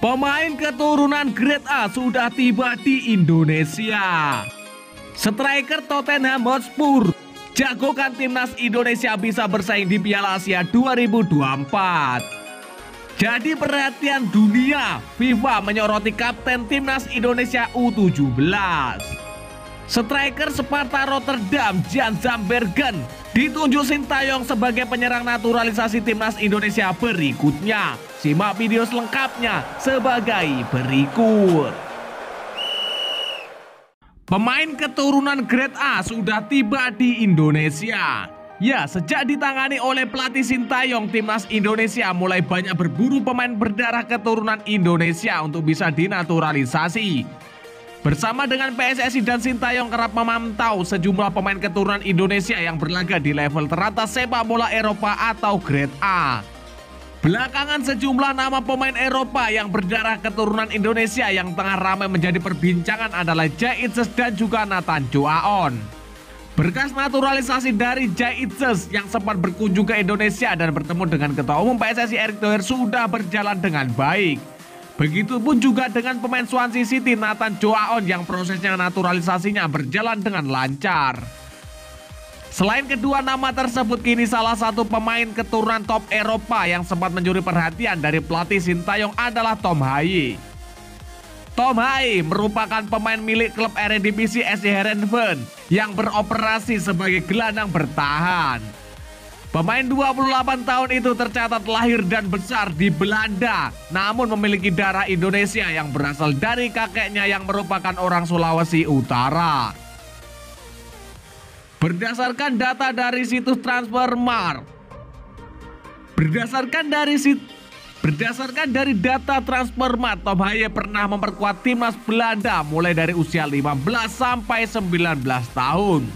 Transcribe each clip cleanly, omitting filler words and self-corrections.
Pemain keturunan Grade A sudah tiba di Indonesia. Striker Tottenham Hotspur, jagokan timnas Indonesia bisa bersaing di Piala Asia 2024. Jadi perhatian dunia, FIFA menyoroti kapten timnas Indonesia U17. Striker Sparta Rotterdam Jan Zambergen ditunjuk Sintayong sebagai penyerang naturalisasi timnas Indonesia berikutnya. Simak video selengkapnya sebagai berikut. Pemain keturunan Grade A sudah tiba di Indonesia. Ya, sejak ditangani oleh pelatih Sintayong, timnas Indonesia mulai banyak berburu pemain berdarah keturunan Indonesia untuk bisa dinaturalisasi. Bersama dengan PSSI dan Sintayong kerap memantau sejumlah pemain keturunan Indonesia yang berlaga di level teratas sepak bola Eropa atau Grade A. Belakangan sejumlah nama pemain Eropa yang berdarah keturunan Indonesia yang tengah ramai menjadi perbincangan adalah Jay Itzes dan juga Nathan Joaon. Berkas naturalisasi dari Jay Itzes yang sempat berkunjung ke Indonesia dan bertemu dengan Ketua Umum PSSI Erick Thohir sudah berjalan dengan baik. Begitupun juga dengan pemain Swansea City Nathan Joaon yang prosesnya naturalisasinya berjalan dengan lancar. Selain kedua nama tersebut, kini salah satu pemain keturunan top Eropa yang sempat mencuri perhatian dari pelatih Sintayong adalah Tom Haye. Tom Haye merupakan pemain milik klub Eredivisie SC Heerenveen yang beroperasi sebagai gelandang bertahan. Pemain 28 tahun itu tercatat lahir dan besar di Belanda, namun memiliki darah Indonesia yang berasal dari kakeknya yang merupakan orang Sulawesi Utara. Berdasarkan data dari situs Transfermarkt, berdasarkan dari data Transfermarkt, Tom Haye pernah memperkuat timnas Belanda mulai dari usia 15 sampai 19 tahun.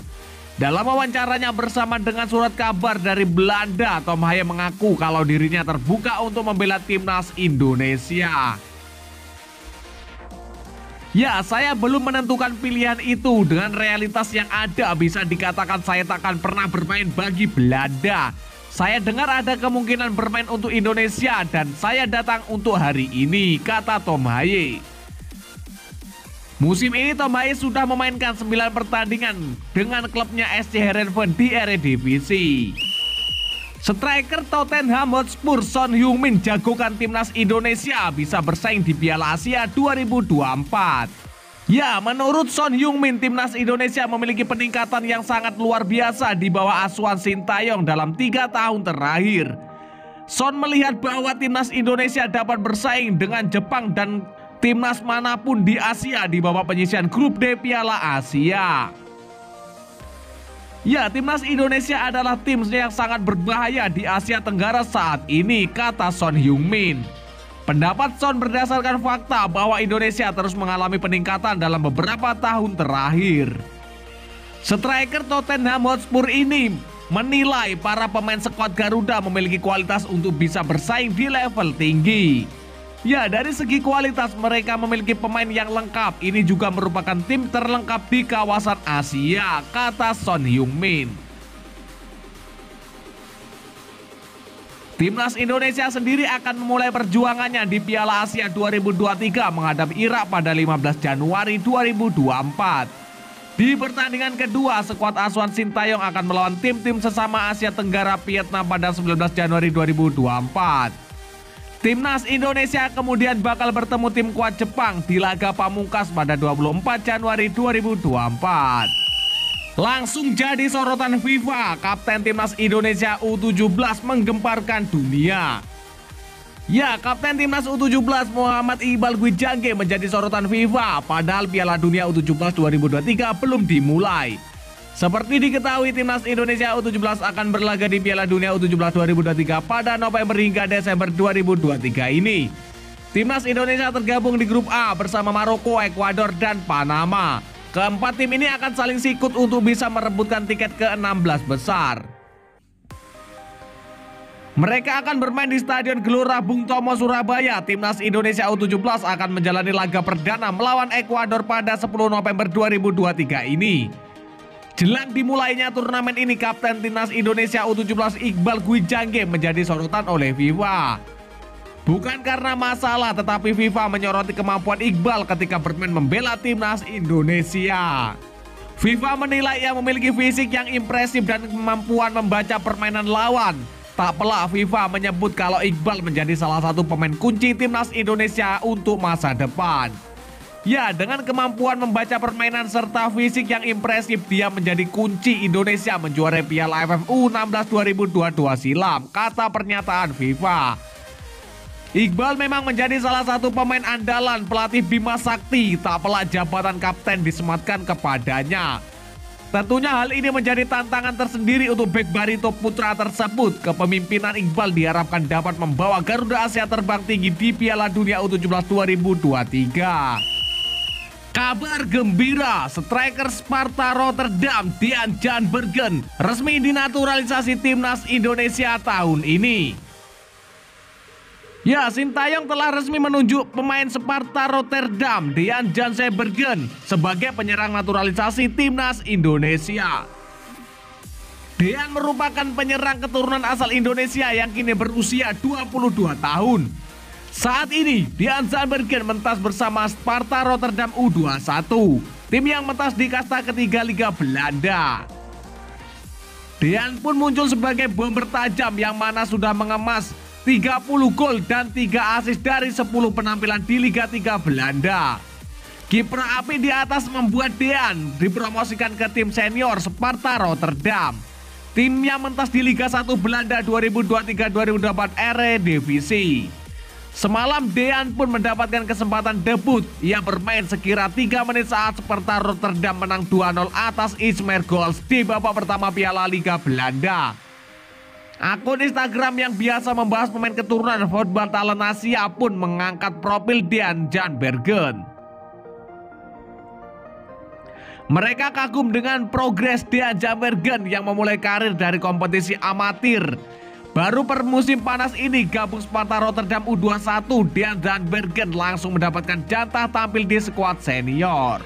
Dalam wawancaranya bersama dengan surat kabar dari Belanda, Tom Haye mengaku kalau dirinya terbuka untuk membela timnas Indonesia. Ya, saya belum menentukan pilihan itu. Dengan realitas yang ada, bisa dikatakan saya takkan pernah bermain bagi Belanda. Saya dengar ada kemungkinan bermain untuk Indonesia dan saya datang untuk hari ini, kata Tom Haye. Musim ini Tom Haye sudah memainkan 9 pertandingan dengan klubnya SC Heerenveen di Eredivisie. Striker Tottenham Hotspur Son Heung-min, jagokan timnas Indonesia, bisa bersaing di Piala Asia 2024. Ya, menurut Son Heung-min, timnas Indonesia memiliki peningkatan yang sangat luar biasa di bawah asuhan Sintayong dalam 3 tahun terakhir. Son melihat bahwa timnas Indonesia dapat bersaing dengan Jepang dan timnas manapun di Asia di bawah penyisian grup D Piala Asia. Ya, timnas Indonesia adalah tim yang sangat berbahaya di Asia Tenggara saat ini, kata Son Heung-min. Pendapat Son berdasarkan fakta bahwa Indonesia terus mengalami peningkatan dalam beberapa tahun terakhir. Striker Tottenham Hotspur ini menilai para pemain skuad Garuda memiliki kualitas untuk bisa bersaing di level tinggi. Ya, dari segi kualitas mereka memiliki pemain yang lengkap. Ini juga merupakan tim terlengkap di kawasan Asia, kata Son Heung-min. Timnas Indonesia sendiri akan memulai perjuangannya di Piala Asia 2023 menghadapi Irak pada 15 Januari 2024. Di pertandingan kedua, skuad asuhan Sintayong akan melawan tim-tim sesama Asia Tenggara Vietnam pada 19 Januari 2024. Timnas Indonesia kemudian bakal bertemu tim kuat Jepang di laga pamungkas pada 24 Januari 2024. Langsung jadi sorotan FIFA, Kapten Timnas Indonesia U17 menggemparkan dunia. Ya, Kapten Timnas U17 Muhammad Iqbal Gwijangge menjadi sorotan FIFA, padahal Piala Dunia U17 2023 belum dimulai. Seperti diketahui, Timnas Indonesia U17 akan berlaga di Piala Dunia U17 2023 pada November hingga Desember 2023 ini. Timnas Indonesia tergabung di grup A bersama Maroko, Ekuador, dan Panama. Keempat tim ini akan saling sikut untuk bisa merebutkan tiket ke-16 besar. Mereka akan bermain di Stadion Gelora Bung Tomo, Surabaya. Timnas Indonesia U17 akan menjalani laga perdana melawan Ekuador pada 10 November 2023 ini. Jelang dimulainya turnamen ini, Kapten Timnas Indonesia U17 Iqbal Gwijangge menjadi sorotan oleh FIFA. Bukan karena masalah, tetapi FIFA menyoroti kemampuan Iqbal ketika bermain membela timnas Indonesia. FIFA menilai ia memiliki fisik yang impresif dan kemampuan membaca permainan lawan. Tak pelak FIFA menyebut kalau Iqbal menjadi salah satu pemain kunci timnas Indonesia untuk masa depan. Ya, dengan kemampuan membaca permainan serta fisik yang impresif, dia menjadi kunci Indonesia menjuarai Piala AFF U16 2022 silam, kata pernyataan FIFA. Iqbal memang menjadi salah satu pemain andalan pelatih Bima Sakti, tak pelak jabatan kapten disematkan kepadanya. Tentunya hal ini menjadi tantangan tersendiri untuk bek Barito Putra tersebut. Kepemimpinan Iqbal diharapkan dapat membawa Garuda Asia terbang tinggi di Piala Dunia U17 2023. Kabar gembira, striker Sparta Rotterdam Dean Jan Bergen resmi dinaturalisasi timnas Indonesia tahun ini. Ya, Sintayong telah resmi menunjuk pemain Sparta Rotterdam Dean Jan Bergen sebagai penyerang naturalisasi timnas Indonesia. Dean merupakan penyerang keturunan asal Indonesia yang kini berusia 22 tahun. Saat ini, Dean Jan Bergen mentas bersama Sparta Rotterdam U21, tim yang mentas di kasta ketiga Liga Belanda. Dean pun muncul sebagai bomber tajam yang mana sudah mengemas 30 gol dan 3 assist dari 10 penampilan di Liga 3 Belanda. Kiprah api di atas membuat Dean dipromosikan ke tim senior Sparta Rotterdam, tim yang mentas di Liga 1 Belanda 2023-2024 Eredivisie. Semalam Dean pun mendapatkan kesempatan debut. Ia bermain sekira 3 menit saat Sparta Rotterdam menang 2-0 atas Izmir Goals di babak pertama Piala Liga Belanda. Akun Instagram yang biasa membahas pemain keturunan Voetbal Talent Asia pun mengangkat profil Dean Jan Bergen. Mereka kagum dengan progres Dean Jan Bergen yang memulai karir dari kompetisi amatir. Baru per musim panas ini gabung Sparta Rotterdam U21, Dean Jan Bergen langsung mendapatkan jatah tampil di skuad senior.